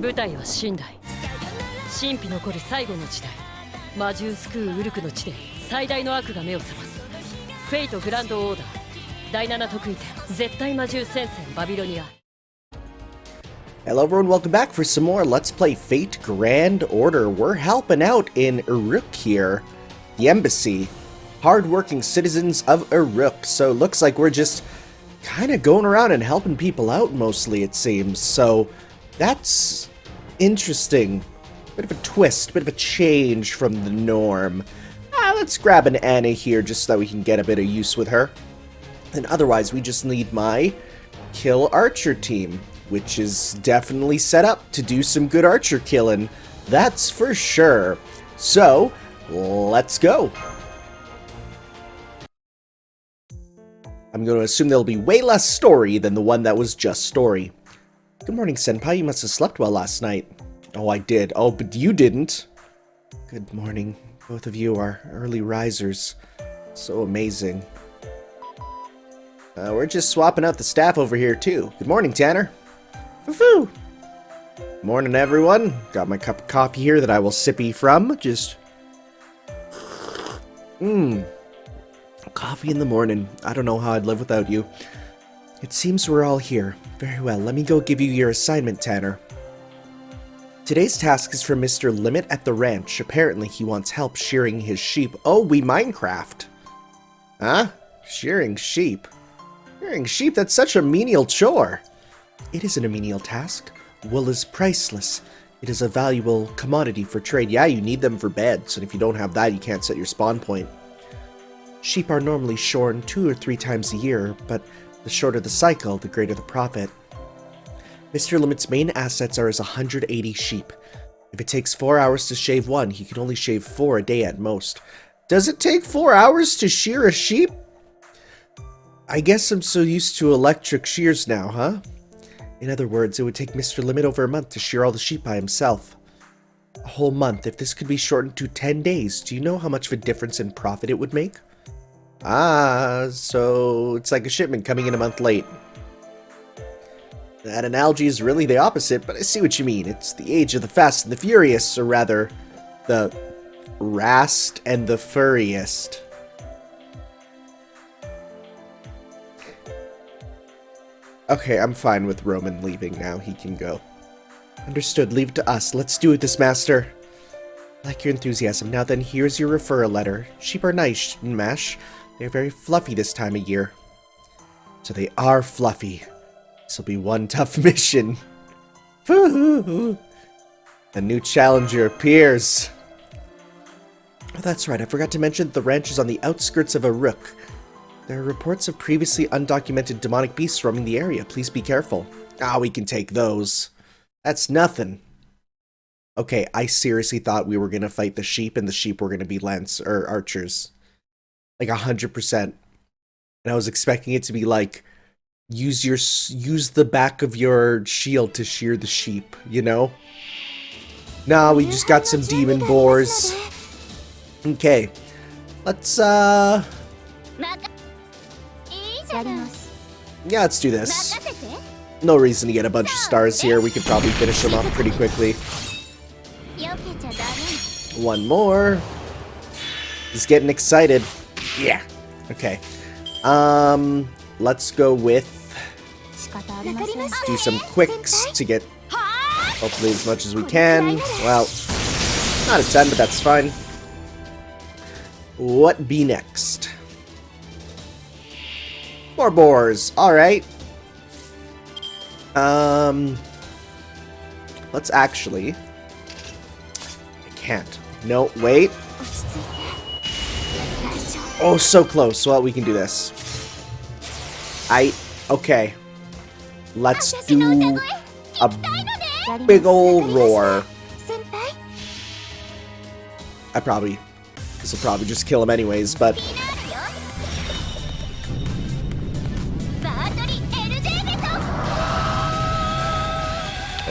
舞台は寝台。神秘残る最後の時代。魔獣救うウルクの地で最大の悪が目を覚ます。フェイトグランドオーダー。第7得意点。絶対魔獣戦線バビロニア。Hello everyone, welcome back for some more Let's Play Fate Grand Order. We're helping out in Uruk here, the embassy. Hard-working citizens of Uruk. So it looks like we're just kind of going around and helping people out mostly, it seems. So that's interesting. Bit of a twist, bit of a change from the norm. Let's grab an Anna here just so that we can get a bit of use with her. And otherwise, we just need my Kill Archer team, which is definitely set up to do some good archer killing. That's for sure. So, let's go. I'm going to assume there'll be way less story than the one that was just story. Good morning, Senpai. You must have slept well last night. Oh, I did. Oh, but you didn't. Good morning. Both of you are early risers. So amazing. We're just swapping out the staff over here, too. Good morning, Tanner. Foo-foo! Morning, everyone. Got my cup of coffee here that I will sippy from. Just... Coffee in the morning. I don't know how I'd live without you. It seems we're all here. Very well, let me go give you your assignment, Tanner. Today's task is for Mr. Limit at the ranch. Apparently he wants help shearing his sheep. Oh, we Minecraft. Huh? Shearing sheep? Shearing sheep? That's such a menial chore. It isn't a menial task. Wool is priceless. It is a valuable commodity for trade. Yeah, you need them for beds, and if you don't have that, you can't set your spawn point. Sheep are normally shorn 2 or 3 times a year, but the shorter the cycle, the greater the profit. Mr. Limit's main assets are his 180 sheep. If it takes 4 hours to shave one, he can only shave 4 a day at most. Does it take 4 hours to shear a sheep? I guess I'm so used to electric shears now, huh? In other words, it would take Mr. Limit over a month to shear all the sheep by himself. A whole month. If this could be shortened to 10 days, do you know how much of a difference in profit it would make? Ah, so it's like a shipment coming in a month late. That analogy is really the opposite, but I see what you mean. It's the age of the fast and the furious, or rather, the rast and the furriest. Okay, I'm fine with Roman leaving now. He can go. Understood. Leave it to us. Let's do this, Master. I like your enthusiasm. Now then, here's your referral letter. Sheep are nice, Mash. They're very fluffy this time of year. So they are fluffy. This'll be one tough mission. A new challenger appears. Oh, that's right. I forgot to mention the ranch is on the outskirts of Uruk. There are reports of previously undocumented demonic beasts roaming the area. Please be careful. Ah, we can take those. That's nothing. Okay, I seriously thought we were going to fight the sheep and the sheep were going to be archers. Like 100%. And I was expecting it to be like, use the back of your shield to shear the sheep, you know? Nah, we just got some demon boars. Okay. Let's, Yeah, let's do this. No reason to get a bunch of stars here. We could probably finish them off pretty quickly. One more. He's getting excited. Yeah. Okay. Let's go with... do some quicks to get hopefully as much as we can. Well, not a 10, but that's fine. What be next? More boars. Alright. Let's actually... I can't. No, wait. Oh, so close. Well, we can do this. Okay. Let's do a big ol' roar. This will probably just kill him anyways, but...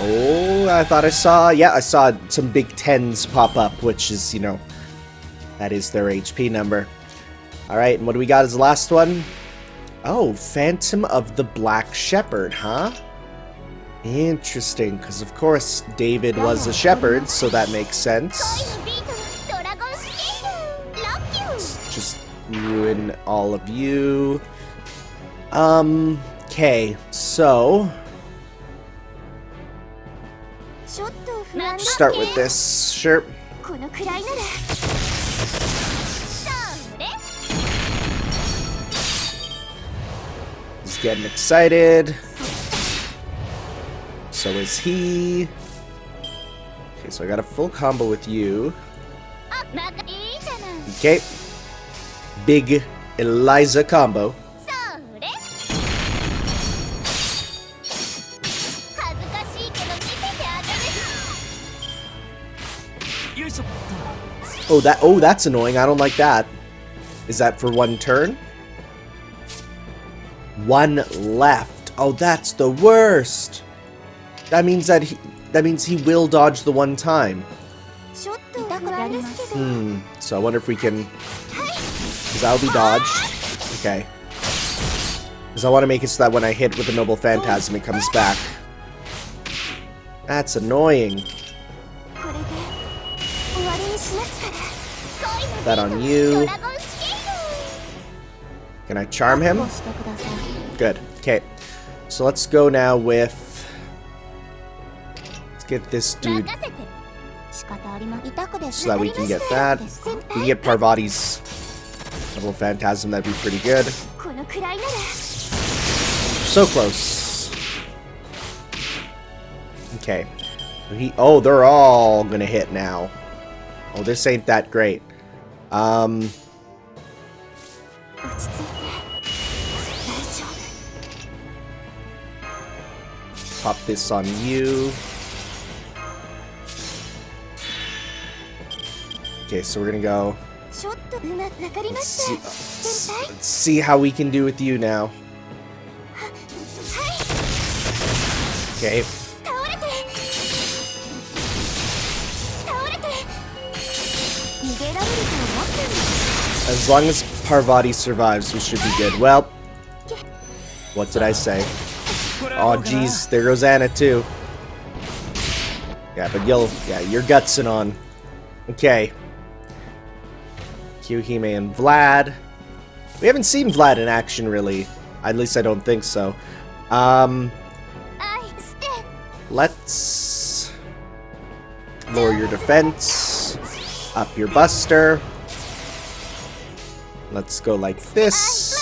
Oh, I thought I saw... Yeah, I saw some big 10s pop up, which is, you know... That is their HP number. Alright, and what do we got as the last one? Oh, Phantom of the Black Shepherd, huh? Interesting, because of course David was a shepherd, so that makes sense. Let's just ruin all of you. Okay, so start with this. Sure. He's getting excited. So is he. Okay, so I got a full combo with you. Okay. Big Eliza combo. Oh, that's annoying. I don't like that. Is that for one turn? One left. Oh, that's the worst. That means he will dodge the one time. So I wonder if we can. Because that'll be dodged. Okay. Because I want to make it so that when I hit with the Noble Phantasm, it comes back. That's annoying. That on you. Can I charm him? Good. Okay. So let's go now with. Let's get this dude. So that we can get that. We can get Parvati's Noble Phantasm. That'd be pretty good. So close. Okay. Oh, they're all gonna hit now. Oh, this ain't that great. Pop this on you. Okay, so we're gonna go. Let's see how we can do with you now. Okay. As long as Parvati survives, we should be good. Well, what did I say? Oh, geez, there goes Anna too. Yeah, but you're gutsing on. Okay. Kyuhime and Vlad. We haven't seen Vlad in action, really. At least I don't think so. Let's lower your defense. Up your buster. Let's go like this.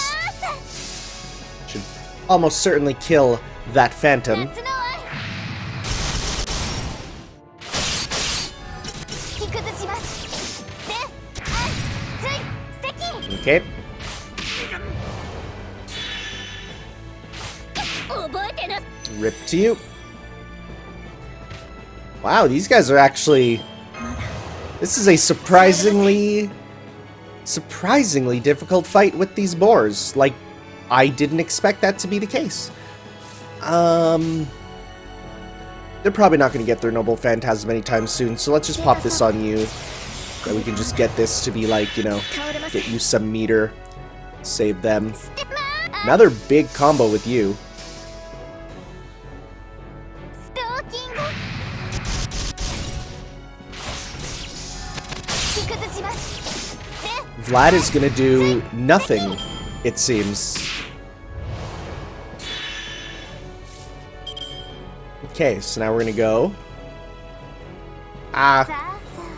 Should almost certainly kill that phantom. Okay. Rip to you. Wow, these guys are actually... This is a surprisingly difficult fight with these boars. Like, I didn't expect that to be the case. They're probably not going to get their Noble Phantasm anytime soon, so let's just pop this on you. So we can just get this to be like, you know, get you some meter. Save them. Another big combo with you. Vlad is gonna do nothing, it seems. Okay, so now we're gonna go.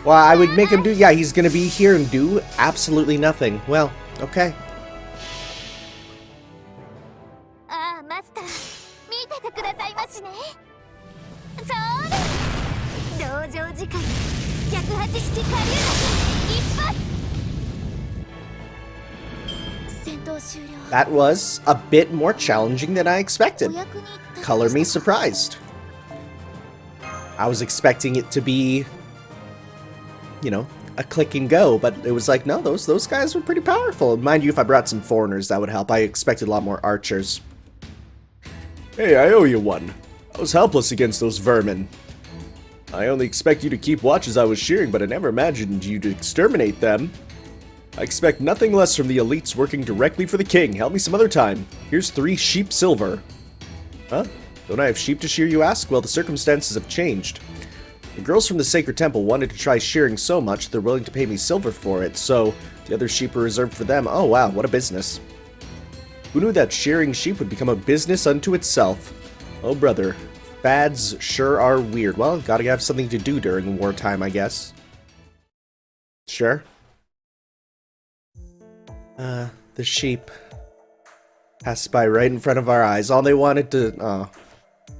Well, I would make him do... Yeah, he's gonna be here and do absolutely nothing. Well, okay. That was a bit more challenging than I expected. Color me surprised. I was expecting it to be, you know, a click and go, but it was like, no, those guys were pretty powerful. Mind you, if I brought some foreigners, that would help. I expected a lot more archers. Hey, I owe you one. I was helpless against those vermin. I only expect you to keep watch as I was shearing, but I never imagined you to exterminate them. I expect nothing less from the elites working directly for the king. Help me some other time. Here's 3 sheep silver. Huh? Don't I have sheep to shear, you ask? Well, the circumstances have changed. The girls from the Sacred Temple wanted to try shearing so much they're willing to pay me silver for it, so the other sheep are reserved for them. Oh wow, what a business. Who knew that shearing sheep would become a business unto itself? Oh brother, fads sure are weird. Well, gotta have something to do during wartime, I guess. Sure. The sheep passed by right in front of our eyes. All they wanted to... Oh,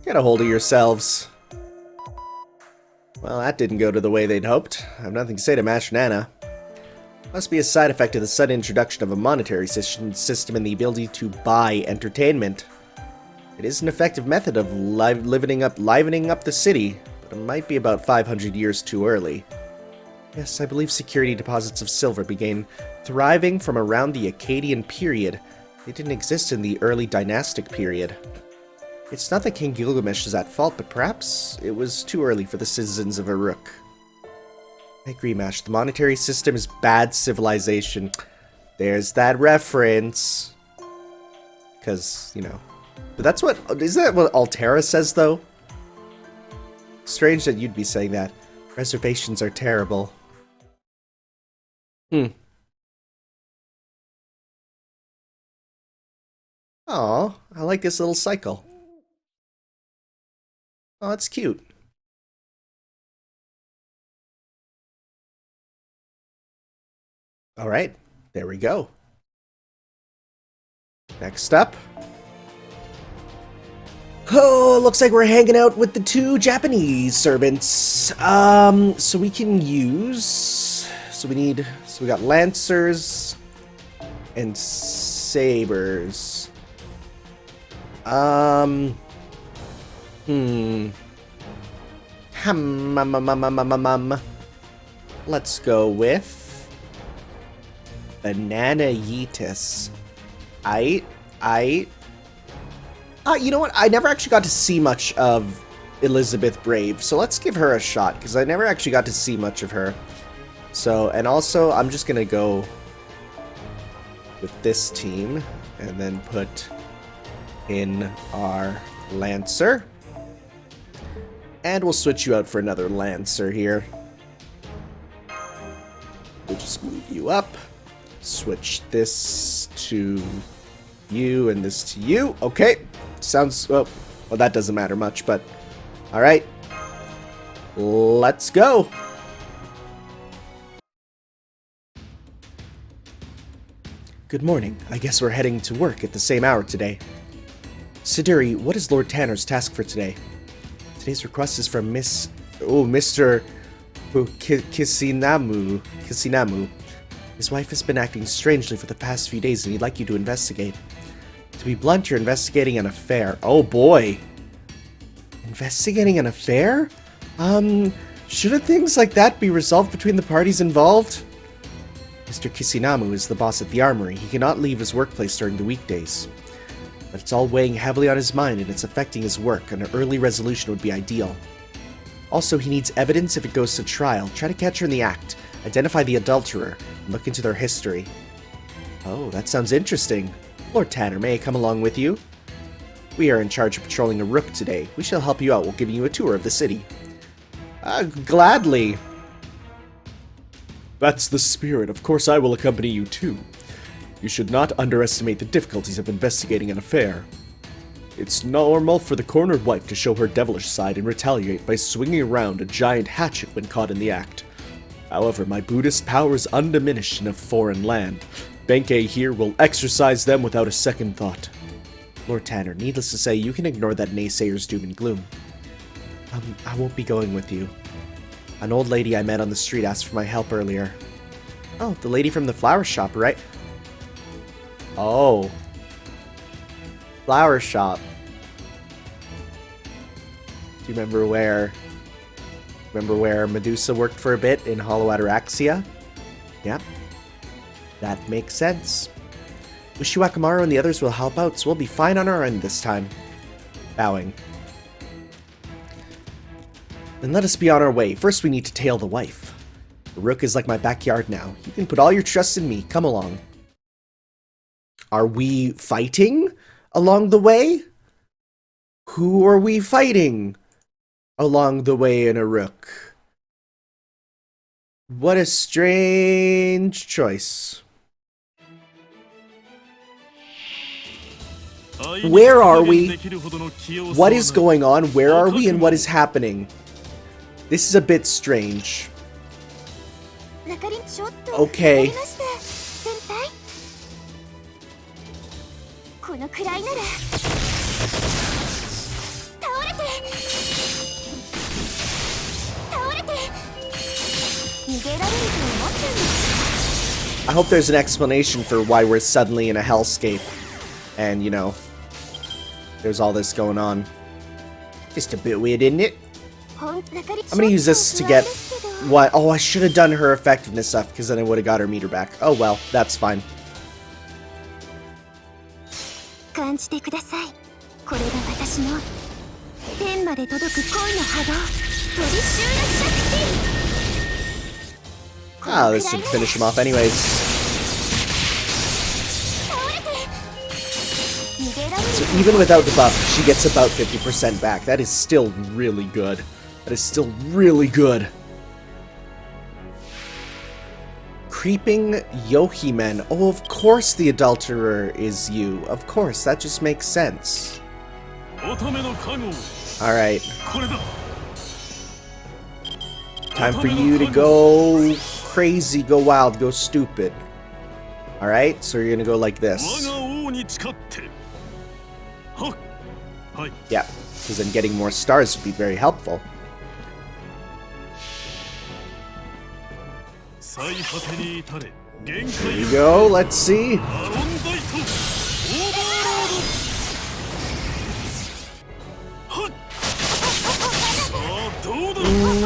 get a hold of yourselves. Well, that didn't go to the way they'd hoped. I have nothing to say to Mash Nana. Must be a side effect of the sudden introduction of a monetary system and the ability to buy entertainment. It is an effective method of livening up the city, but it might be about 500 years too early. Yes, I believe security deposits of silver began thriving from around the Akkadian period. They didn't exist in the early dynastic period. It's not that King Gilgamesh is at fault, but perhaps it was too early for the citizens of Uruk. I agree, Mash. The monetary system is bad civilization. There's that reference. Because, you know. But that's what... Isn't that what Altera says, though? Strange that you'd be saying that. Reservations are terrible. Aw, I like this little cycle. Oh, it's cute. Alright, there we go. Next up. Oh, looks like we're hanging out with the two Japanese servants. So we can use... So we got lancers and sabers. Let's go with Banana Yeetus. You know what? I never actually got to see much of Elizabeth Brave, so let's give her a shot, because I never actually got to see much of her. So, and also, I'm just gonna go with this team, and then put in our Lancer. And we'll switch you out for another Lancer here. We'll just move you up. Switch this to you and this to you. Okay. Sounds... well, that doesn't matter much, but... Alright. Let's go. Good morning. I guess we're heading to work at the same hour today. Siduri, what is Lord Tanner's task for today? Today's request is from Mr. Kisinamu. His wife has been acting strangely for the past few days and he'd like you to investigate. To be blunt, you're investigating an affair. Oh boy. Investigating an affair? Shouldn't things like that be resolved between the parties involved? Mr. Kisinamu is the boss at the armory. He cannot leave his workplace during the weekdays. But it's all weighing heavily on his mind and it's affecting his work. An early resolution would be ideal. Also, he needs evidence if it goes to trial. Try to catch her in the act. Identify the adulterer. And look into their history. Oh, that sounds interesting. Lord Tanner, may I come along with you? We are in charge of patrolling Uruk today. We shall help you out while giving you a tour of the city. Gladly. That's the spirit. Of course I will accompany you too. You should not underestimate the difficulties of investigating an affair. It's normal for the cornered wife to show her devilish side and retaliate by swinging around a giant hatchet when caught in the act. However, my Buddhist power is undiminished in a foreign land. Benkei here will exercise them without a second thought. Lord Tanner, needless to say, you can ignore that naysayer's doom and gloom. I won't be going with you. An old lady I met on the street asked for my help earlier. Oh, the lady from the flower shop, right? Oh. Flower shop. Do you remember where Medusa worked for a bit in Hollow Ataraxia? Yep. That makes sense. Ushiwakamaru and the others will help out, so we'll be fine on our end this time. Bowing. Then let us be on our way. First we need to tail the wife. Uruk is like my backyard now. You can put all your trust in me. Come along. Are we fighting along the way? Who are we fighting along the way in Uruk? What a strange choice. Where are we? What is going on? Where are we and what is happening? This is a bit strange. Okay. I hope there's an explanation for why we're suddenly in a hellscape. And, you know, there's all this going on. Just a bit weird, isn't it? I'm gonna use this to get what? Oh, I should have done her effectiveness stuff because then I would have got her meter back. Oh well, that's fine. Ah, this should finish him off anyways. So even without the buff, she gets about 50% back. That is still really good. That is still really good. Creeping Yohimen. Oh, of course the adulterer is you. Of course, that just makes sense. Alright. Time for you to go crazy, go wild, go stupid. Alright, so you're gonna go like this. Yeah, because then getting more stars would be very helpful. Here we go, let's see.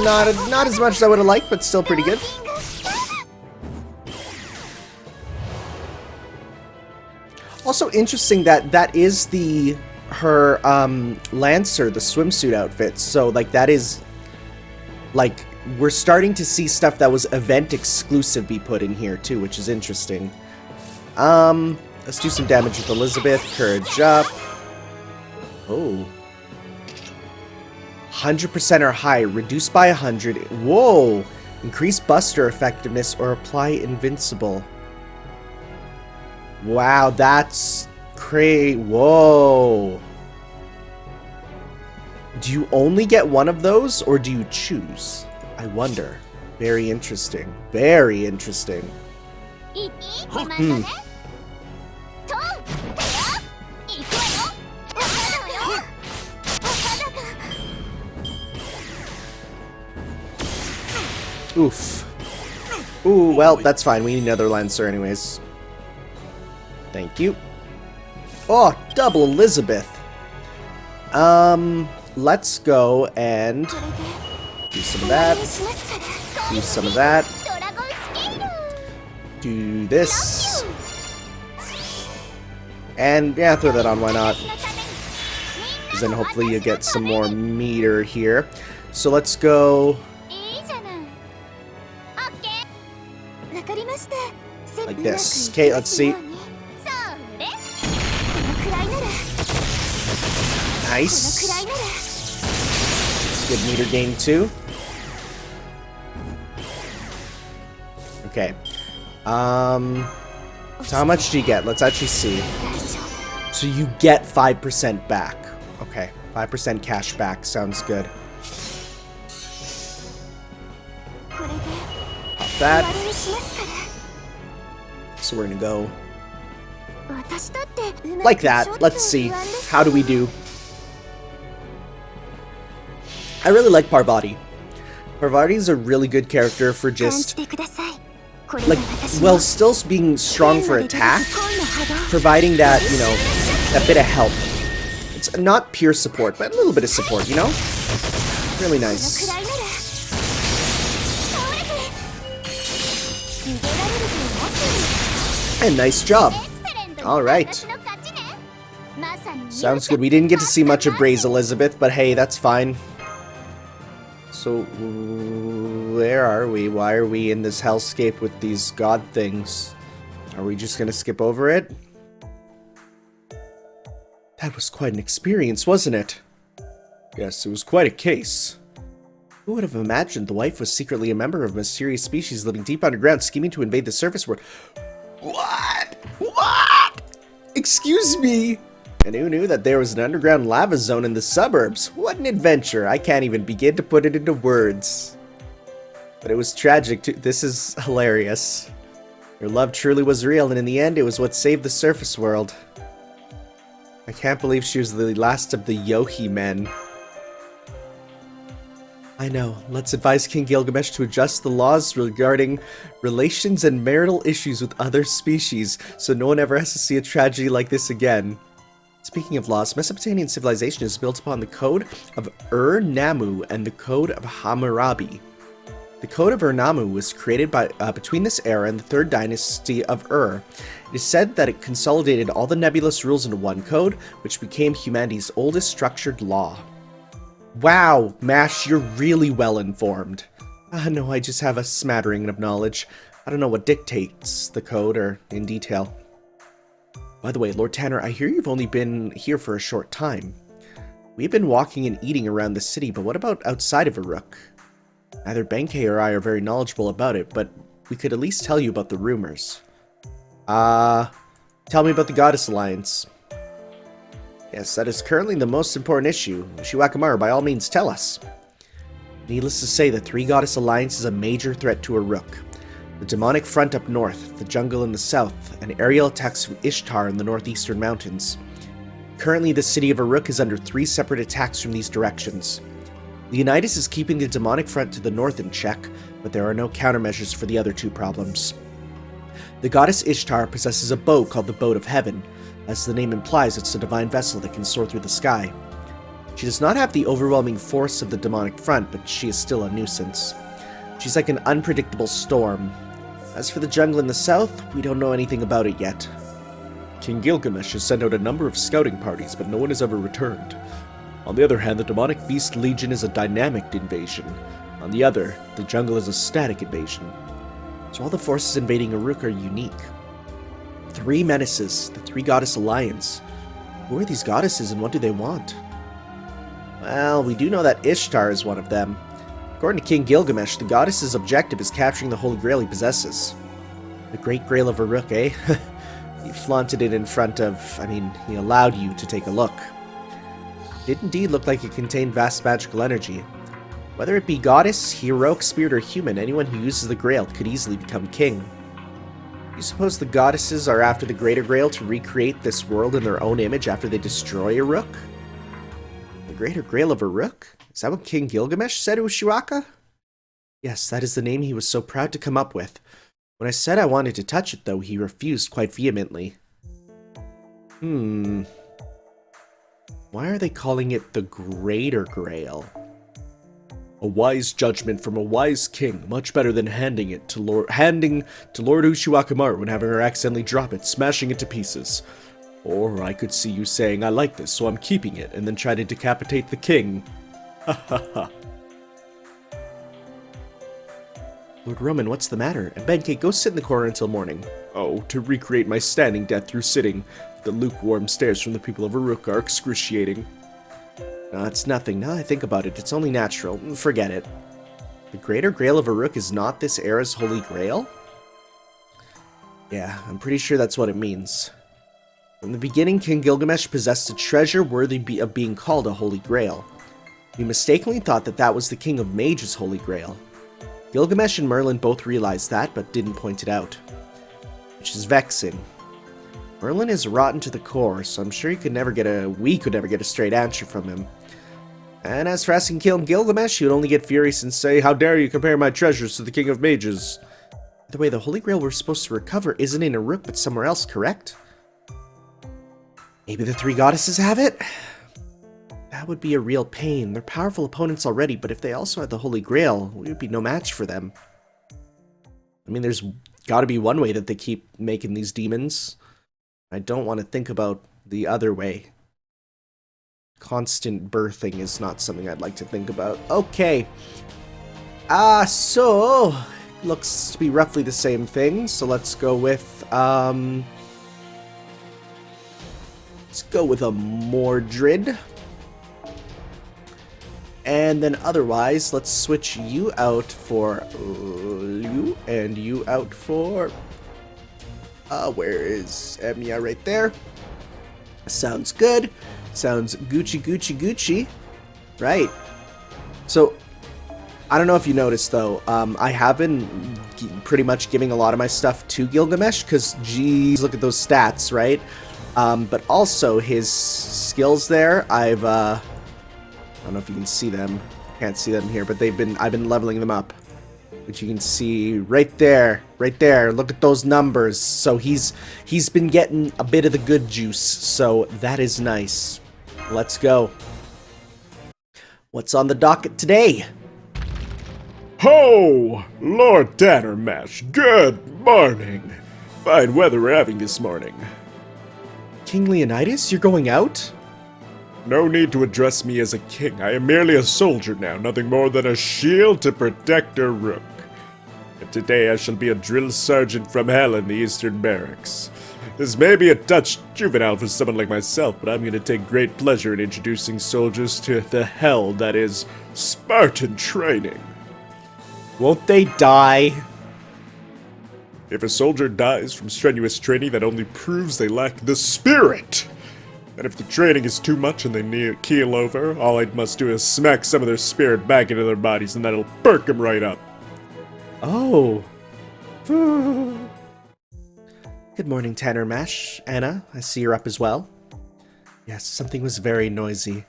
Not as much as I would have liked, but still pretty good. Also interesting that that is her Lancer, the swimsuit outfit. So like that is like we're starting to see stuff that was event exclusive be put in here too, which is interesting. Let's do some damage with Elizabeth. Courage up. Oh. 100% or higher. Reduced by 100. Whoa! Increase Buster effectiveness or apply invincible. Wow, that's crazy. Whoa. Do you only get one of those or do you choose? I wonder. Very interesting. Very interesting. Oof. Ooh, well, that's fine. We need another Lancer anyways. Thank you. Oh, double Elizabeth. Let's go and do some of that. Do some of that. Do this. And yeah, throw that on, why not? Because then hopefully you get some more meter here. So let's go like this. Okay, let's see. Nice. Good meter gain too. Okay. So how much do you get? Let's actually see. So you get 5% back. Okay. 5% cash back. Sounds good. Pop that. So we're gonna go like that. Let's see. How do we do? I really like Parvati. Parvati is a really good character for just, like, well, still being strong for attack, providing that, you know, that bit of help. It's not pure support, but a little bit of support, you know? Really nice. And nice job. Alright. Sounds good. We didn't get to see much of Braze Elizabeth, but hey, that's fine. So, where are we? Why are we in this hellscape with these god things? Are we just gonna skip over it? That was quite an experience, wasn't it? Yes, it was quite a case. Who would have imagined the wife was secretly a member of a mysterious species living deep underground, scheming to invade the surface world? What? What? Excuse me? And who knew that there was an underground lava zone in the suburbs? What an adventure. I can't even begin to put it into words. But it was tragic too. This is hilarious. Her love truly was real, and in the end, it was what saved the surface world. I can't believe she was the last of the Yohi men. I know. Let's advise King Gilgamesh to adjust the laws regarding relations and marital issues with other species, so no one ever has to see a tragedy like this again. Speaking of laws, Mesopotamian civilization is built upon the Code of Ur-Nammu and the Code of Hammurabi. The Code of Ur-Nammu was created between this era and the 3rd dynasty of Ur. It is said that it consolidated all the nebulous rules into one code, which became humanity's oldest structured law. Wow, Mash, you're really well informed. No, I just have a smattering of knowledge. I don't know what dictates the code or in detail. By the way, Lord Tanner, I hear you've only been here for a short time. We've been walking and eating around the city, but what about outside of Uruk? Neither Benkei or I are very knowledgeable about it, but we could at least tell you about the rumors. Tell me about the Goddess Alliance. Yes, that is currently the most important issue. Ushiwakamaru, by all means, tell us. Needless to say, the Three Goddess Alliance is a major threat to Uruk. The demonic front up north, the jungle in the south, and aerial attacks from Ishtar in the northeastern mountains. Currently, the city of Uruk is under 3 separate attacks from these directions. Leonidas is keeping the demonic front to the north in check, but there are no countermeasures for the other 2 problems. The goddess Ishtar possesses a bow called the Boat of Heaven. As the name implies, it's a divine vessel that can soar through the sky. She does not have the overwhelming force of the demonic front, but she is still a nuisance. She's like an unpredictable storm. As for the jungle in the south, we don't know anything about it yet. King Gilgamesh has sent out a number of scouting parties, but no one has ever returned. On the other hand, the demonic beast legion is a dynamic invasion. On the other, the jungle is a static invasion. So all the forces invading Uruk are unique. 3 menaces, the Three Goddess Alliance. Who are these goddesses and what do they want? Well, we do know that Ishtar is one of them. According to King Gilgamesh, the goddess's objective is capturing the Holy Grail he possesses. The Great Grail of Uruk, eh? He flaunted it in front of... he allowed you to take a look. It did indeed look like it contained vast magical energy. Whether it be goddess, heroic spirit, or human, anyone who uses the Grail could easily become king. You suppose the goddesses are after the Greater Grail to recreate this world in their own image after they destroy Uruk? The Greater Grail of Uruk? Is that what King Gilgamesh said to Ushiwaka? Yes, that is the name he was so proud to come up with. When I said I wanted to touch it, though, he refused quite vehemently. Why are they calling it the Greater Grail? A wise judgment from a wise king, much better than handing to Lord Ushiwakamaru and having her accidentally drop it, smashing it to pieces. Or I could see you saying, I like this, so I'm keeping it, and then try to decapitate the king. Ha ha ha. Lord Roman, what's the matter? And Benkei, go sit in the corner until morning. Oh, to recreate my standing death through sitting. The lukewarm stares from the people of Uruk are excruciating. No, it's nothing. Now I think about it, it's only natural. Forget it. The Greater Grail of Uruk is not this era's Holy Grail? Yeah, I'm pretty sure that's what it means. From the beginning, King Gilgamesh possessed a treasure worthy of being called a Holy Grail. We mistakenly thought that that was the King of Mages' Holy Grail. Gilgamesh and Merlin both realized that, but didn't point it out. Which is vexing. Merlin is rotten to the core, so I'm sure we could never get a straight answer from him. And as for asking King Gilgamesh, he would only get furious and say, how dare you compare my treasures to the King of Mages? By the way, the Holy Grail we're supposed to recover isn't in Uruk, but somewhere else, correct? Maybe the 3 goddesses have it? That would be a real pain. They're powerful opponents already, but if they also had the Holy Grail, we would be no match for them. There's gotta be one way that they keep making these demons. I don't want to think about the other way. Constant birthing is not something I'd like to think about. Okay. So looks to be roughly the same thing. So let's go with a Mordred. And then otherwise, let's switch you out for you, and you out for... where is Emiya? Right there. Sounds good. Sounds Gucci, Gucci, Gucci. Right. So, I don't know if you noticed, though, I have been pretty much giving a lot of my stuff to Gilgamesh, because, geez, look at those stats, right? But also, his skills there, I don't know if you can see them. Can't see them here, but I've been leveling them up. Which you can see right there. Right there. Look at those numbers. So he's been getting a bit of the good juice. So that is nice. Let's go. What's on the docket today? Ho! Lord Dannermash, good morning. Fine weather we're having this morning. King Leonidas, you're going out? No need to address me as a king. I am merely a soldier now, nothing more than a shield to protect Uruk. And today I shall be a drill sergeant from hell in the eastern barracks. This may be a touch juvenile for someone like myself, but I'm going to take great pleasure in introducing soldiers to the hell that is Spartan training. Won't they die? If a soldier dies from strenuous training, that only proves they lack the spirit. And if the training is too much and they keel over, all I must do is smack some of their spirit back into their bodies, and that'll perk them right up. Oh. Good morning, Tannermash. Anna, I see you're up as well. Yes, something was very noisy.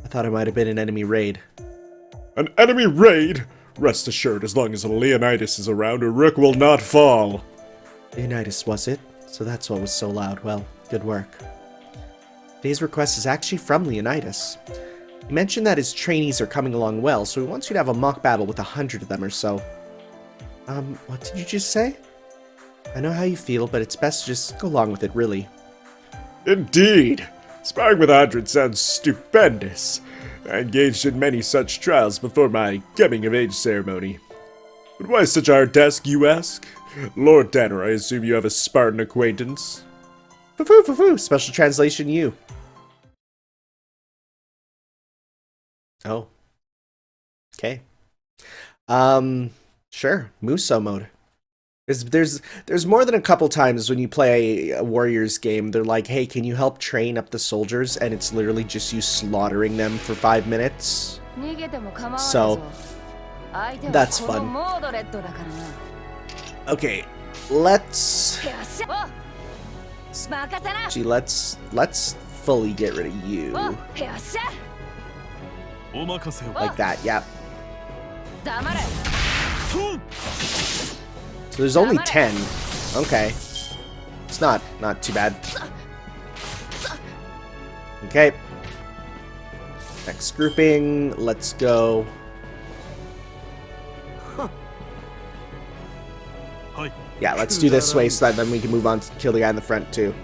I thought it might have been an enemy raid. An enemy raid? Rest assured, as long as Leonidas is around, Uruk will not fall. Leonidas, was it? So that's what was so loud. Well, good work. Today's request is actually from Leonidas. He mentioned that his trainees are coming along well, so he wants you to have a mock battle with 100 of them or so. What did you just say? I know how you feel, but it's best to just go along with it, really. Indeed. Sparring with 100 sounds stupendous. I engaged in many such trials before my coming-of-age ceremony. But why such a hard task, you ask? Lord Tanner, I assume you have a Spartan acquaintance? Foo-foo, foo-foo. Special translation, you. Oh. Okay. Sure. Muso mode. There's more than a couple times when you play a Warriors game, they're like, hey, can you help train up the soldiers? And it's literally just you slaughtering them for 5 minutes. So, that's fun. Okay, let's fully get rid of you. Like that, yep. So there's only 10. Okay. It's not too bad. Okay. Next grouping. Let's go. Yeah, let's do this way so that then we can move on to kill the guy in the front too.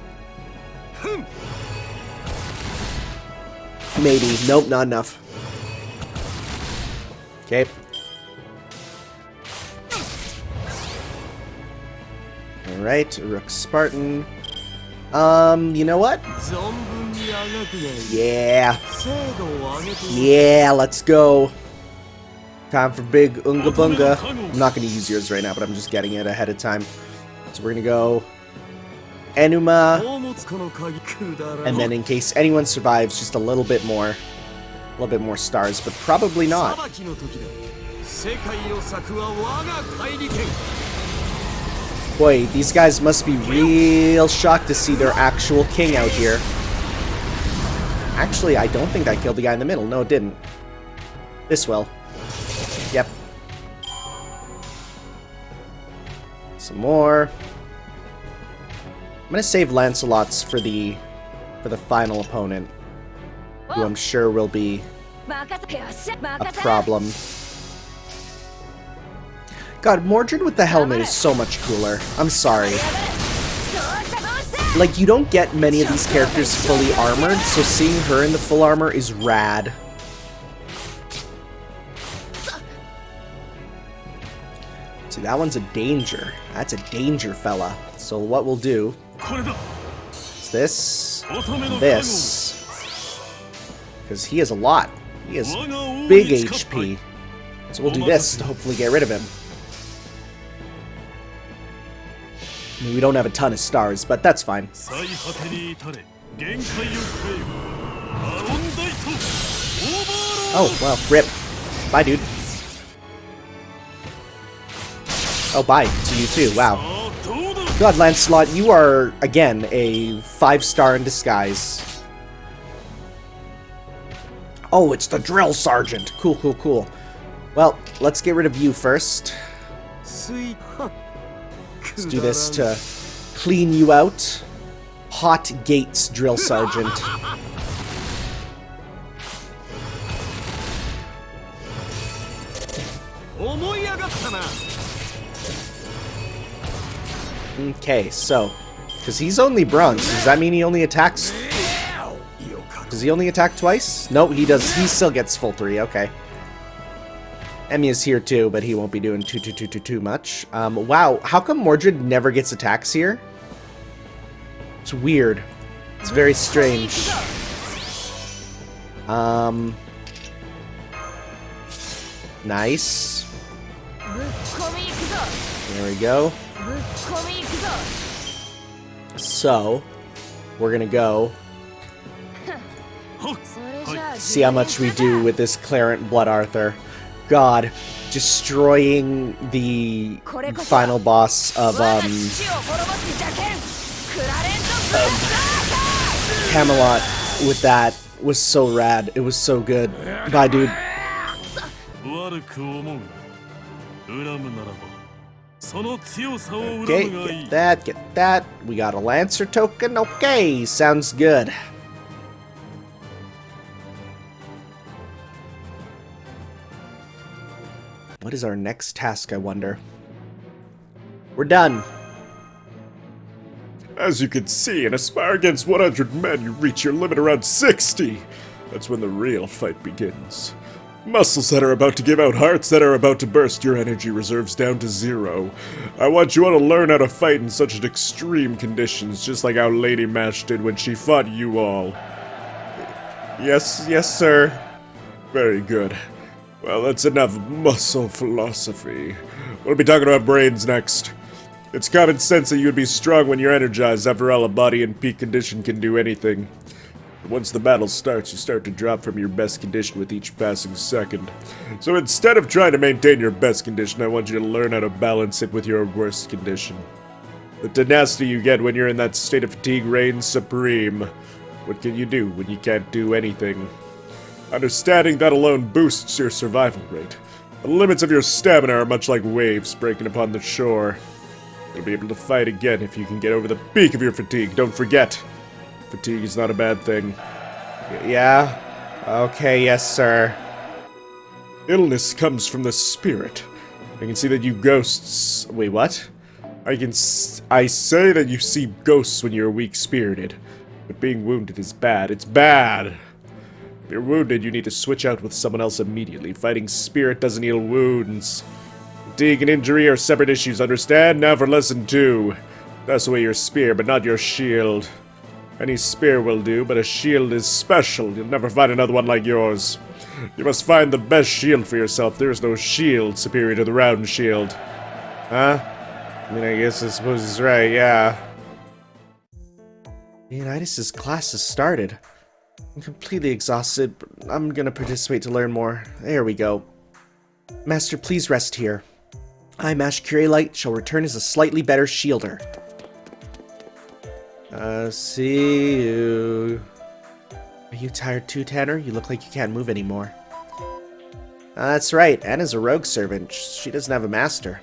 Maybe. Nope, not enough. Okay. Alright, Uruk Spartan. You know what? Yeah. Yeah, let's go. Time for big Unga Bunga. I'm not going to use yours right now, but I'm just getting it ahead of time. So we're going to go Enuma. And then in case anyone survives, just a little bit more stars, but probably not. Boy, these guys must be real shocked to see their actual king out here. Actually, I don't think that killed the guy in the middle. No, it didn't. This will. Yep. Some more. I'm gonna save Lancelot's for the final opponent, who I'm sure will be a problem. God, Mordred with the helmet is so much cooler. I'm sorry. Like, you don't get many of these characters fully armored, so seeing her in the full armor is rad. See, that one's a danger. That's a danger, fella. So what we'll do is this, and this. Because he has a lot. He has big HP. So we'll do this to hopefully get rid of him. I mean, we don't have a ton of stars, but that's fine. Oh, well, rip. Bye, dude. Oh, bye to you too, wow. God, Lancelot, you are, again, a 5-star in disguise. Oh, it's the drill sergeant. Cool, cool, cool. Well, let's get rid of you first. Let's do this to clean you out. Hot Gates drill sergeant. Okay, so, because he's only bronze, does that mean he only attacks? Does he only attack twice? No, he does. He still gets full 3. Okay. Emia's here too, but he won't be doing too much. Wow, how come Mordred never gets attacks here? It's weird. It's very strange. Nice. There we go. So, we're gonna go see how much we do with this Clarent Blood Arthur. God, destroying the final boss of Camelot with that was so rad. It was so good. Bye, dude. Okay, get that. We got a Lancer token. Okay, sounds good. What is our next task, I wonder? We're done. As you can see, in a spar against 100 men, you reach your limit around 60. That's when the real fight begins. Muscles that are about to give out, hearts that are about to burst, your energy reserves down to 0. I want you all to learn how to fight in such extreme conditions, just like how Lady Mash did when she fought you all. Yes, sir. Very good. Well, that's enough muscle philosophy. We'll be talking about brains next. It's common sense that you would be strong when you're energized. After all, a body in peak condition can do anything. But once the battle starts, you start to drop from your best condition with each passing second. So instead of trying to maintain your best condition, I want you to learn how to balance it with your worst condition. The tenacity you get when you're in that state of fatigue reigns supreme. What can you do when you can't do anything? Understanding that alone boosts your survival rate. The limits of your stamina are much like waves breaking upon the shore. You'll be able to fight again if you can get over the peak of your fatigue. Don't forget, fatigue is not a bad thing. Yeah? Okay, yes, sir. Illness comes from the spirit. I can see that you ghosts... Wait, what? I say that you see ghosts when you're weak-spirited. But being wounded is bad. It's bad! If you're wounded, you need to switch out with someone else immediately. Fighting spirit doesn't heal wounds. Fatigue and injury are separate issues, understand? Now for lesson 2. That's away your spear, but not your shield. Any spear will do, but a shield is special. You'll never find another one like yours. You must find the best shield for yourself. There is no shield superior to the round shield. Huh? I mean, I suppose he's right, yeah. Leonidas' class has started. I'm completely exhausted, but I'm gonna participate to learn more. There we go. Master, please rest here. I, Mash Curilight, shall return as a slightly better shielder. See you. Are you tired too, Tanner? You look like you can't move anymore. That's right, Anna's a rogue servant. She doesn't have a master.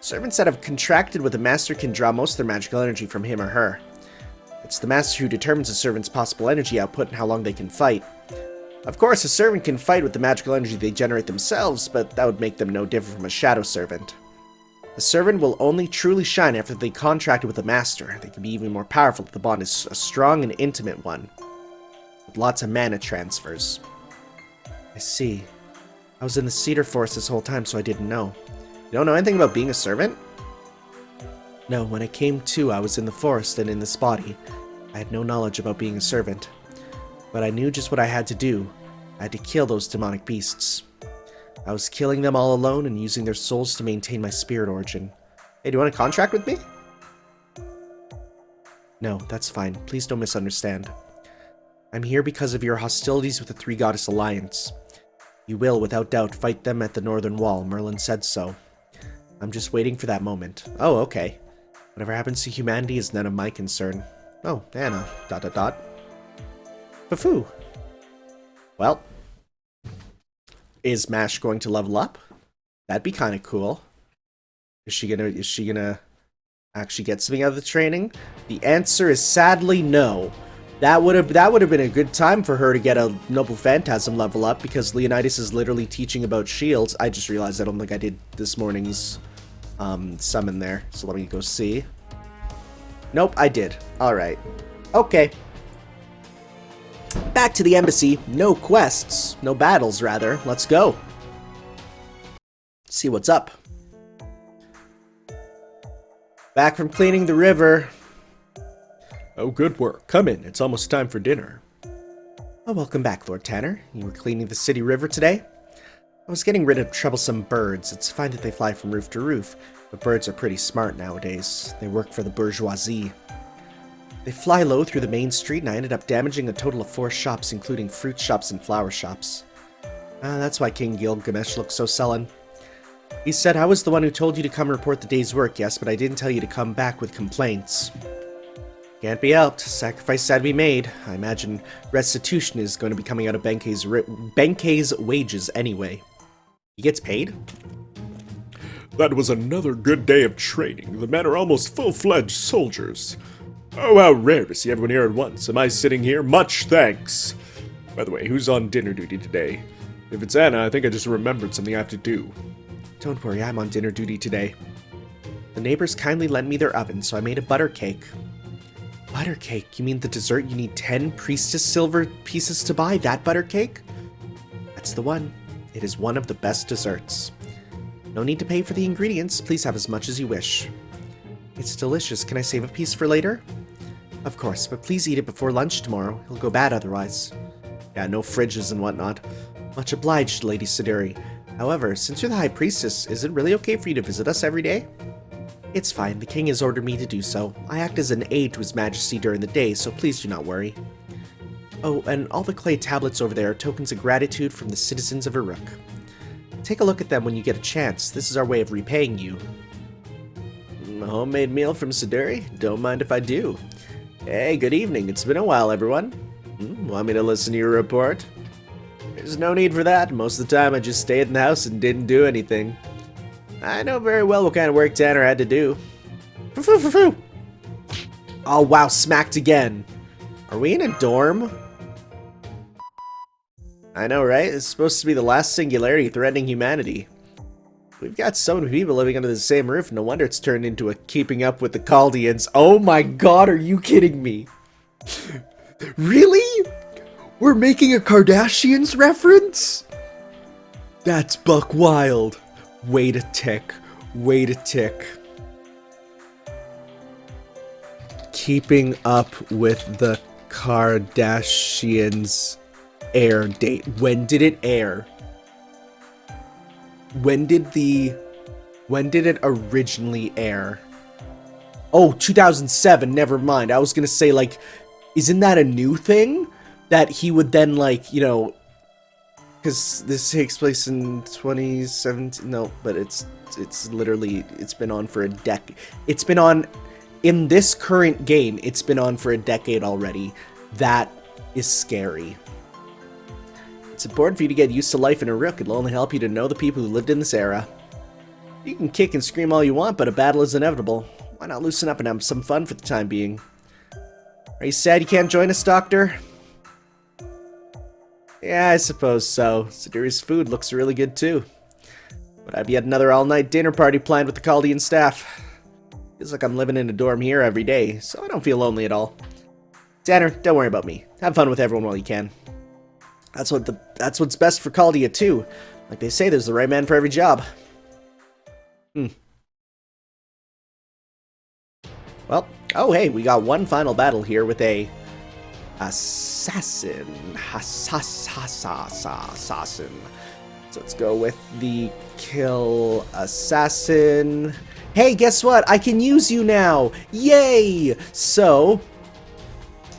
Servants that have contracted with a master can draw most of their magical energy from him or her. It's the master who determines a servant's possible energy output and how long they can fight. Of course, a servant can fight with the magical energy they generate themselves, but that would make them no different from a shadow servant. A servant will only truly shine after they contracted with a master. They can be even more powerful if the bond is a strong and intimate one, with lots of mana transfers. I see. I was in the cedar forest this whole time, so I didn't know. You don't know anything about being a servant? No, when I came to, I was in the forest and in this body. I had no knowledge about being a servant. But I knew just what I had to do. I had to kill those demonic beasts. I was killing them all alone and using their souls to maintain my spirit origin. Hey, do you want a contract with me? No, that's fine. Please don't misunderstand. I'm here because of your hostilities with the Three Goddess Alliance. You will, without doubt, fight them at the Northern Wall. Merlin said so. I'm just waiting for that moment. Oh, okay. Whatever happens to humanity is none of my concern. Oh, Anna. ... Bafoo. Well. Is Mash going to level up? That'd be kind of cool. Is she gonna actually get something out of the training? The answer is sadly no. That would have been a good time for her to get a Noble Phantasm level up, because Leonidas is literally teaching about shields. I just realized I don't think I did this morning's summon there, so let me go see. Nope, I did. Alright. Okay. Back to the embassy. No quests. No battles, rather. Let's go. See what's up. Back from cleaning the river. Oh, good work. Come in. It's almost time for dinner. Oh, welcome back, Lord Tanner. You were cleaning the city river today? I was getting rid of troublesome birds. It's fine that they fly from roof to roof, but birds are pretty smart nowadays. They work for the bourgeoisie. They fly low through the main street, and I ended up damaging a total of 4 shops, including fruit shops and flower shops. That's why King Gilgamesh looks so sullen. He said, I was the one who told you to come report the day's work, yes, but I didn't tell you to come back with complaints. Can't be helped. Sacrifice had to be made. I imagine restitution is going to be coming out of Benkei's wages anyway. He gets paid? That was another good day of training. The men are almost full-fledged soldiers. Oh, how rare to see everyone here at once. Am I sitting here? Much thanks. By the way, who's on dinner duty today? If it's Anna, I think I just remembered something I have to do. Don't worry, I'm on dinner duty today. The neighbors kindly lent me their oven, so I made a butter cake. Butter cake? You mean the dessert you need 10 priestess silver pieces to buy? That butter cake? That's the one. It is one of the best desserts. No need to pay for the ingredients. Please have as much as you wish. It's delicious. Can I save a piece for later? Of course, but please eat it before lunch tomorrow. It'll go bad otherwise. Yeah, no fridges and whatnot. Much obliged, Lady Siduri. However, since you're the High Priestess, is it really okay for you to visit us every day? It's fine. The king has ordered me to do so. I act as an aide to His Majesty during the day, so please do not worry. Oh, and all the clay tablets over there are tokens of gratitude from the citizens of Uruk. Take a look at them when you get a chance. This is our way of repaying you. A homemade meal from Siduri? Don't mind if I do. Hey, good evening. It's been a while, everyone. Want me to listen to your report? There's no need for that. Most of the time I just stayed in the house and didn't do anything. I know very well what kind of work Tanner had to do. Oh wow, smacked again. Are we in a dorm? I know, right? It's supposed to be the last singularity threatening humanity. We've got so many people living under the same roof, no wonder it's turned into a keeping up with the Chaldeans. Oh my god, are you kidding me? Really? We're making a Kardashians reference? That's buck wild. Wait a tick. Wait a tick. Keeping up with the Kardashians air date. When did it air? When did it originally air? Oh, 2007, never mind. I was gonna say, like, isn't that a new thing? That he would then, like, you know, because this takes place in 2017, no, but it's literally, it's been on for a decade. It's been on, in this current game, it's been on for a decade already. That is scary. It's important for you to get used to life in Uruk. It'll only help you to know the people who lived in this era. You can kick and scream all you want, but a battle is inevitable. Why not loosen up and have some fun for the time being? Are you sad you can't join us, Doctor? Yeah, I suppose so. Siduri's food looks really good too. But I've yet another all-night dinner party planned with the Chaldean staff. Feels like I'm living in a dorm here every day, so I don't feel lonely at all. Tanner, don't worry about me. Have fun with everyone while you can. That's what's best for Chaldea too. Like they say, there's the right man for every job. Well, oh hey, we got one final battle here with a assassin. Assassin. So let's go with the kill assassin. Hey, guess what? I can use you now. Yay! So,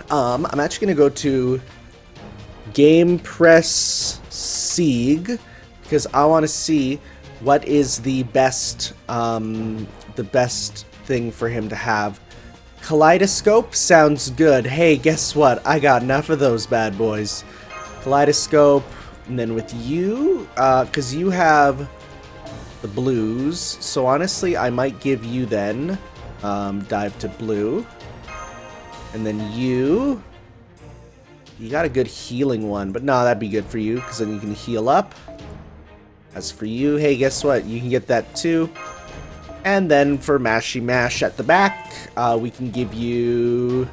I'm actually gonna go to Game Press Sieg because I want to see what is the best thing for him to have. Kaleidoscope sounds good. Hey, guess what? I got enough of those bad boys. Kaleidoscope, and then with you, because you have the blues, so honestly, I might give you then dive to blue, and then you got a good healing one, but no, that'd be good for you because then you can heal up. As for you, hey, guess what? You can get that too. And then for Mashy Mash at the back, we can give you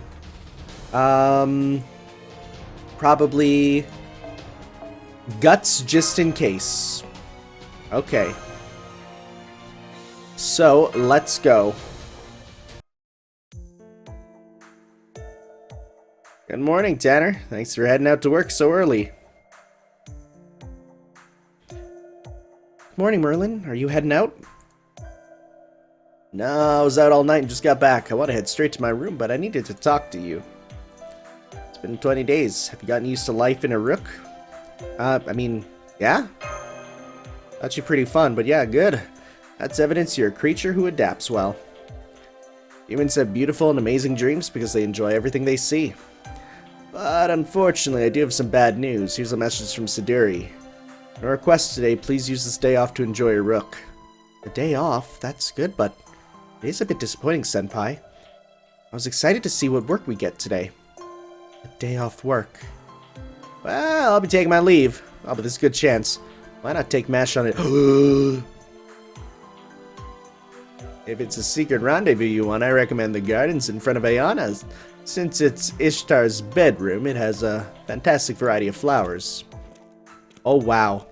probably Guts just in case. Okay. So, let's go. Good morning, Tanner. Thanks for heading out to work so early. Good morning, Merlin. Are you heading out? No, I was out all night and just got back. I want to head straight to my room, but I needed to talk to you. It's been 20 days. Have you gotten used to life in Uruk? I mean, yeah? Actually pretty fun, but yeah, good. That's evidence you're a creature who adapts well. Humans have beautiful and amazing dreams because they enjoy everything they see. But unfortunately, I do have some bad news. Here's a message from Siduri. On a request today, please use this day off to enjoy Uruk. A day off? That's good, but it is a bit disappointing, Senpai. I was excited to see what work we get today. A day off work. Well, I'll be taking my leave. Oh, but there's a good chance. Why not take Mash on it? If it's a secret rendezvous you want, I recommend the gardens in front of Ayana's. Since it's Ishtar's bedroom, it has a fantastic variety of flowers. Oh, wow.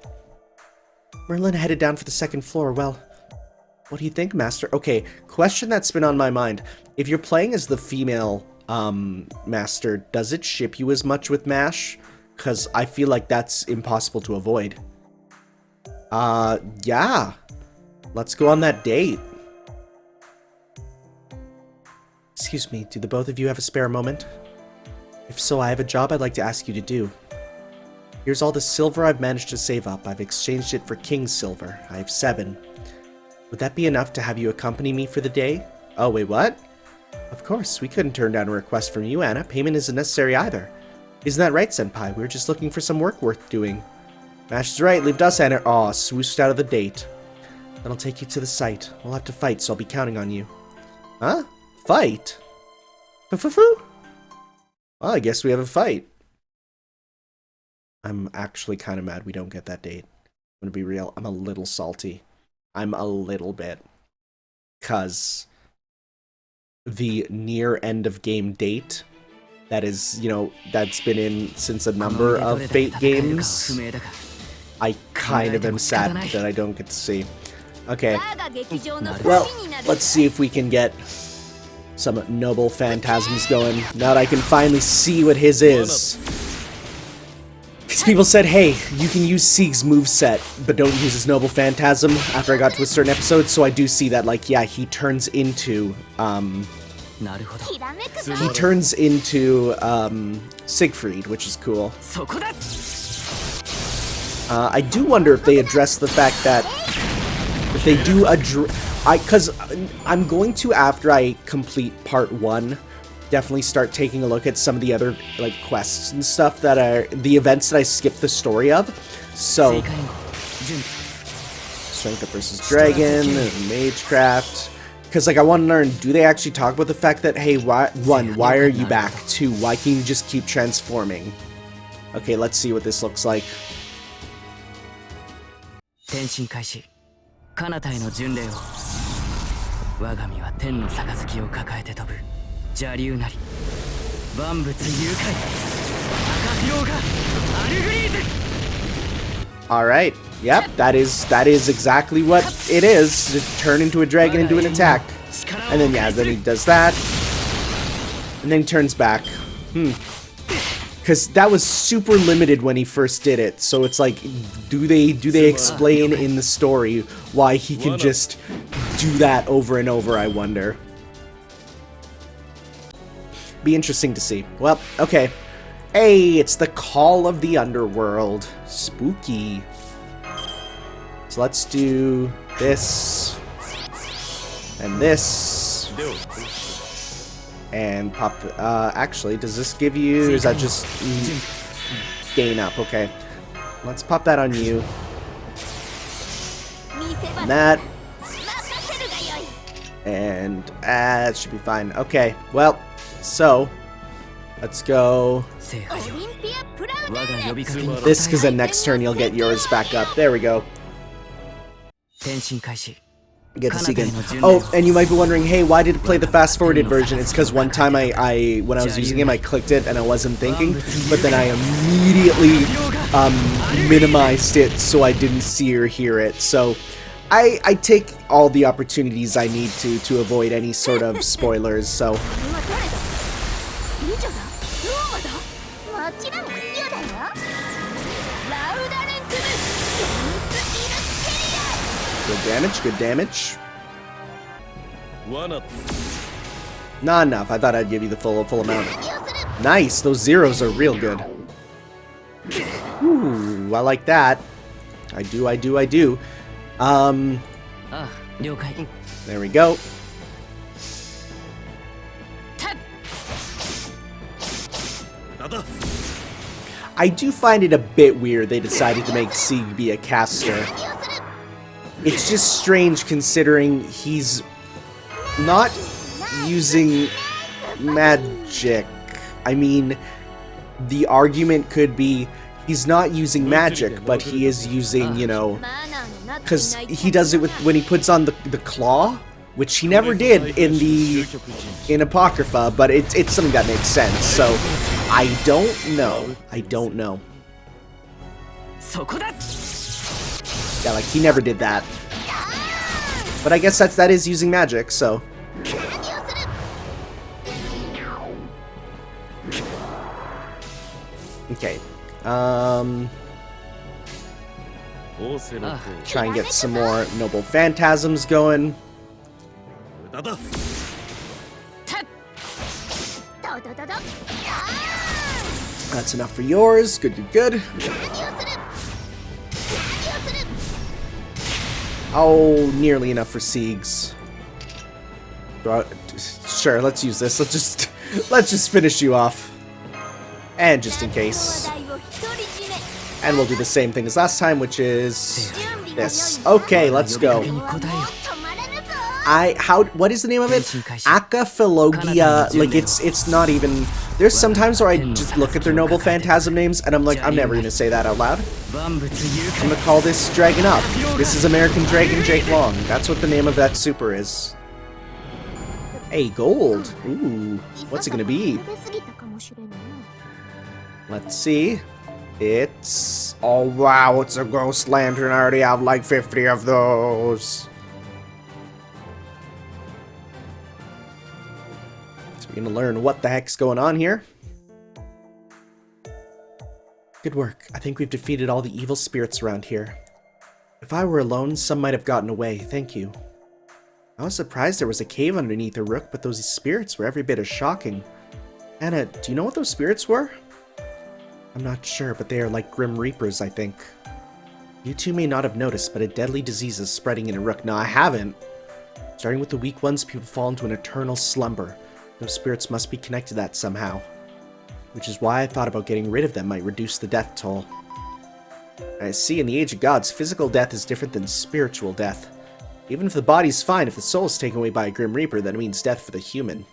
Merlin headed down for the second floor. Well, what do you think, Master? Okay, question that's been on my mind. If you're playing as the female Master, does it ship you as much with Mash? Because I feel like that's impossible to avoid. Yeah. Let's go on that date. Excuse me, do the both of you have a spare moment? If so, I have a job I'd like to ask you to do. Here's all the silver I've managed to save up. I've exchanged it for King's silver. I have 7. Would that be enough to have you accompany me for the day? Oh, wait, what? Of course, we couldn't turn down a request from you, Anna. Payment isn't necessary either. Isn't that right, Senpai? We were just looking for some work worth doing. Mash is right, leave us, Anna. Aw, swooshed out of the date. Then I'll take you to the site. We'll have to fight, so I'll be counting on you. Huh? Fight? Foo-foo-foo? Well, I guess we have a fight. I'm actually kind of mad we don't get that date. I'm gonna be real, I'm a little salty. I'm a little bit. 'Cause the near end of game date that is, you know, that's been in since a number of Fate games, I kind of am sad that I don't get to see. Okay, well, let's see if we can get some noble phantasms going, now that I can finally see what his is. Because people said, hey, you can use Sieg's moveset, but don't use his noble phantasm after I got to a certain episode, so I do see that, like, yeah, he turns into, Siegfried, which is cool. I do wonder if they address the fact that, if they do because I'm going to, after I complete part 1, definitely start taking a look at some of the other, like, quests and stuff that are the events that I skipped the story of. So, Strength Up versus Dragon, Magecraft. Because, like, I want to learn, do they actually talk about the fact that, hey, why are you back? 2, why can you just keep transforming? Okay, let's see what this looks like. 転身開始彼方への巡礼を我が身は天の杯を抱えて飛ぶ邪竜なり万物誘拐赤広がアルグリーズ Alright, yep, that is exactly what it is. Just turn into a dragon and do an attack. And then, yeah, then he does that. And then he turns back. Because that was super limited when he first did it. So it's like, do they explain in the story why he can just do that over and over, I wonder. Be interesting to see. Well, okay. Hey, it's the Call of the Underworld. Spooky. So let's do this. And this. And pop... actually, does this give you... Is that just... gain up? Okay. Let's pop that on you. And that. And... that should be fine. Okay, well... So... Let's go... this, because then next turn you'll get yours back up. There we go. Get to see again. Oh, and you might be wondering, hey, why did it play the fast-forwarded version? It's because one time when I was using him, I clicked it and I wasn't thinking, but then I immediately minimized it so I didn't see or hear it. So I take all the opportunities I need to avoid any sort of spoilers. So good damage, good damage. Not enough. I thought I'd give you the full amount. Nice. Those zeros are real good. Ooh, I like that. I do. There we go. I do find it a bit weird they decided to make Sieg be a caster. It's just strange considering he's not using magic. I mean, the argument could be he's not using magic, but he is using, you know, because he does it with when he puts on the claw, which he never did in Apocrypha, but it's something that makes sense. So I don't know. Yeah, like he never did that. But I guess that is using magic, so. Okay. Try and get some more noble phantasms going. That's enough for yours. Good. Oh, nearly enough for Sieg's. Sure, let's use this. Let's just finish you off. And just in case. And we'll do the same thing as last time, which is this. Okay, let's go. What is the name of it? Acaphilogia. Like it's not even. There's sometimes where I just look at their noble phantasm names and I'm like, I'm never gonna say that out loud. I'm gonna call this Dragon Up. This is American Dragon Jake Long. That's what the name of that super is. Hey, gold. Ooh, what's it gonna be? Let's see. It's... oh wow, it's a ghost lantern. I already have like 50 of those. So we're gonna learn what the heck's going on here. Good work. I think we've defeated all the evil spirits around here. If I were alone, some might have gotten away. Thank you. I was surprised there was a cave underneath Uruk, but those spirits were every bit as shocking. Anna, do you know what those spirits were? I'm not sure, but they are like Grim Reapers, I think. You two may not have noticed, but a deadly disease is spreading in Uruk. No, I haven't. Starting with the weak ones, people fall into an eternal slumber. Those spirits must be connected to that somehow. Which is why I thought about getting rid of them might reduce the death toll. I see, in the Age of Gods, physical death is different than spiritual death. Even if the body's fine, if the soul is taken away by a Grim Reaper, that means death for the human.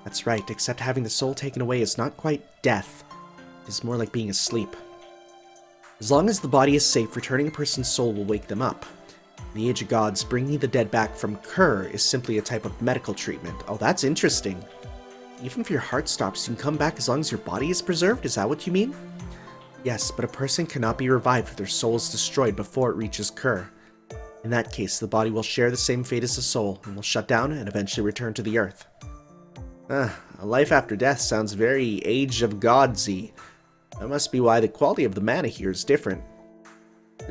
That's right, except having the soul taken away is not quite death. It is more like being asleep. As long as the body is safe, returning a person's soul will wake them up. In the Age of Gods, bringing the dead back from Kur is simply a type of medical treatment. Oh, that's interesting. Even if your heart stops, you can come back as long as your body is preserved? Is that what you mean? Yes, but a person cannot be revived if their soul is destroyed before it reaches Kur. In that case, the body will share the same fate as the soul, and will shut down and eventually return to the earth. A life after death sounds very Age of Godsy. That must be why the quality of the mana here is different.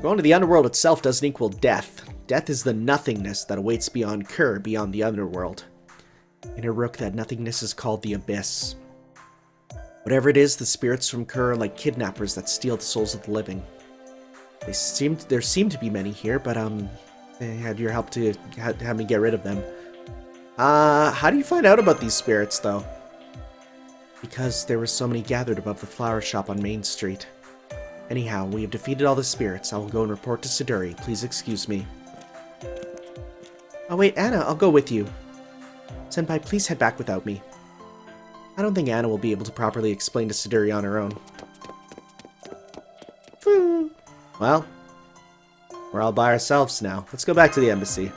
Going to the underworld itself doesn't equal death. Death is the nothingness that awaits beyond Kur, beyond the underworld. In Uruk, that nothingness is called the Abyss. Whatever it is, the spirits from Kur are like kidnappers that steal the souls of the living. There seem to be many here, but they had your help to have me get rid of them. How do you find out about these spirits, though? Because there were so many gathered above the flower shop on Main Street. Anyhow, we have defeated all the spirits. I will go and report to Siduri. Please excuse me. Oh wait, Anna, I'll go with you. Senpai, please head back without me. I don't think Anna will be able to properly explain to Siduri on her own. Well, we're all by ourselves now. Let's go back to the embassy.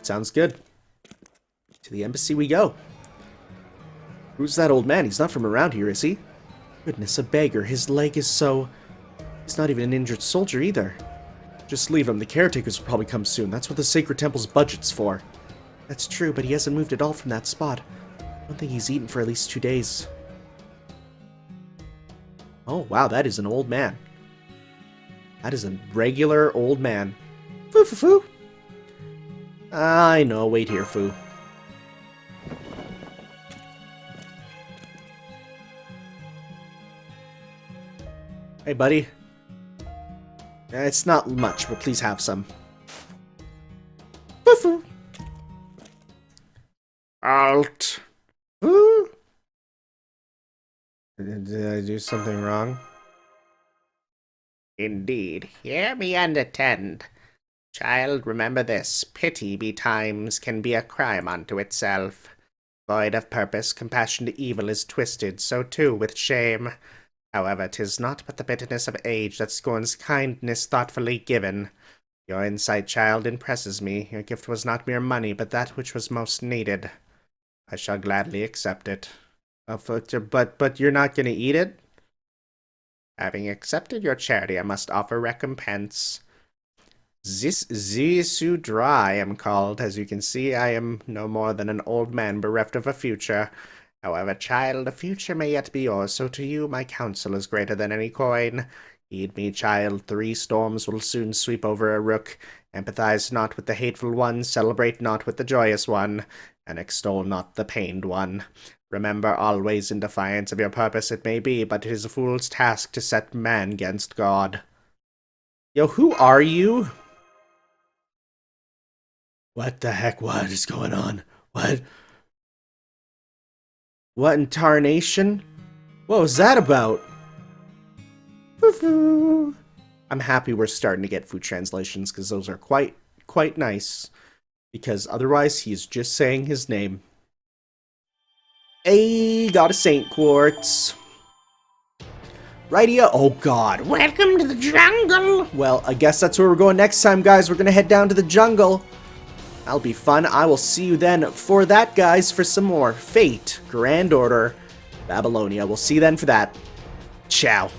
Sounds good. To the embassy we go. Who's that old man? He's not from around here, is he? Goodness, a beggar. His leg is so... He's not even an injured soldier either. Just leave him. The caretakers will probably come soon. That's what the Sacred Temple's budget's for. That's true, but he hasn't moved at all from that spot. I don't think he's eaten for at least 2 days. Oh, wow, that is an old man. That is a regular old man. Foo. I know, wait here, Foo. Hey, buddy. It's not much, but please have some. Foo. Alt. Foo. Did I do something wrong? Indeed. Hear me and attend. Child, remember this. Pity betimes can be a crime unto itself. Void of purpose, compassion to evil is twisted, so too with shame. However, 'tis not but the bitterness of age that scorns kindness thoughtfully given. Your insight, child, impresses me. Your gift was not mere money, but that which was most needed. I shall gladly accept it. But you're not going to eat it? Having accepted your charity, I must offer recompense. Zisudra I am called. As you can see, I am no more than an old man bereft of a future. However, child, a future may yet be yours, so to you my counsel is greater than any coin. Heed me, child, 3 storms will soon sweep over Uruk. Empathize not with the hateful one, celebrate not with the joyous one, and extol not the pained one. Remember always, in defiance of your purpose it may be, but it is a fool's task to set man against God. Yo, who are you? What the heck? What is going on? What? What in tarnation? What was that about? I'm happy we're starting to get food translations, because those are quite nice. Because otherwise, he's just saying his name. Hey, got a Saint Quartz. Rightio. Oh god. Welcome to the jungle. Well, I guess that's where we're going next time, guys. We're gonna head down to the jungle. That'll be fun. I will see you then for that, guys, for some more Fate, Grand Order, Babylonia. We'll see you then for that. Ciao.